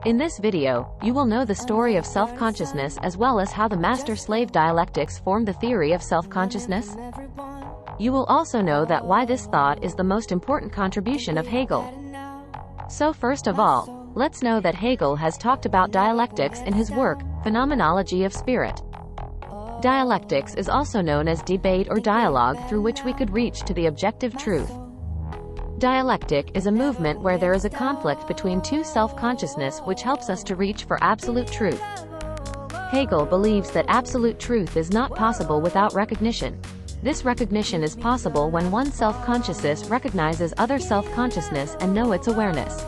In this video, you will know the story of self-consciousness as well as how the master-slave dialectics formed the theory of self-consciousness. You will also know that why this thought is the most important contribution of Hegel. So first of all, let's know that Hegel has talked about dialectics in his work, Phenomenology of Spirit. Dialectics is also known as debate or dialogue through which we could reach to the objective truth. Dialectic is a movement where there is a conflict between two self-consciousness which helps us to reach for absolute truth. Hegel believes that absolute truth is not possible without recognition. This recognition is possible when one self-consciousness recognizes other self-consciousness and know its awareness.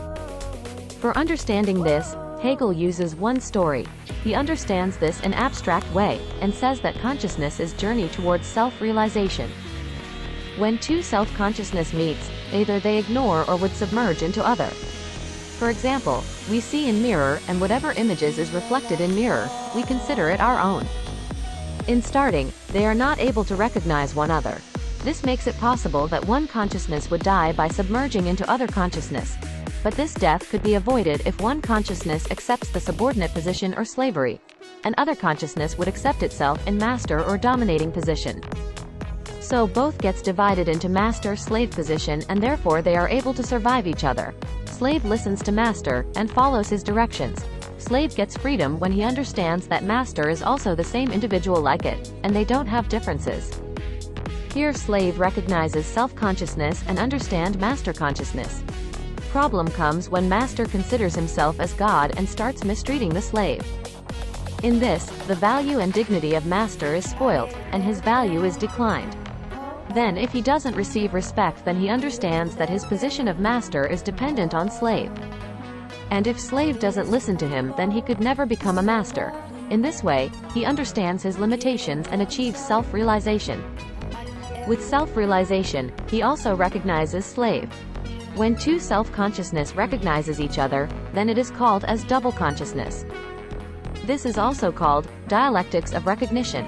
For understanding this, Hegel uses one story. He understands this in abstract way, and says that consciousness is journey towards self-realization. When two self-consciousness meets, either they ignore or would submerge into other. For example, we see in mirror, and whatever images is reflected in mirror, we consider it our own. In starting, they are not able to recognize one another. This makes it possible that one consciousness would die by submerging into other consciousness. But this death could be avoided if one consciousness accepts the subordinate position or slavery, and other consciousness would accept itself in master or dominating position. So both gets divided into master-slave position, and therefore they are able to survive each other. Slave listens to master, and follows his directions. Slave gets freedom when he understands that master is also the same individual like it, and they don't have differences. Here slave recognizes self-consciousness and understand master consciousness. Problem comes when master considers himself as God and starts mistreating the slave. In this, the value and dignity of master is spoiled, and his value is declined. Then if he doesn't receive respect, then he understands that his position of master is dependent on slave. And if slave doesn't listen to him, then he could never become a master. In this way, he understands his limitations and achieves self-realization. With self-realization, he also recognizes slave. When two self-consciousness recognizes each other, then it is called as double consciousness. This is also called dialectics of recognition.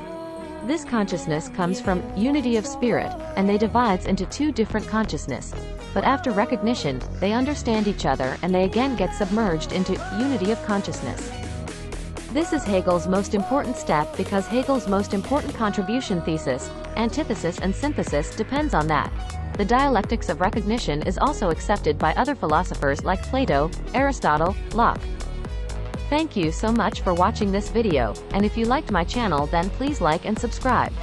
This consciousness comes from unity of spirit, and they divides into two different consciousness. But after recognition, they understand each other and they again get submerged into unity of consciousness. This is Hegel's most important step because Hegel's most important contribution thesis, antithesis and synthesis depends on that. The dialectics of recognition is also accepted by other philosophers like Plato, Aristotle, Locke. Thank you so much for watching this video, and if you liked my channel then please like and subscribe.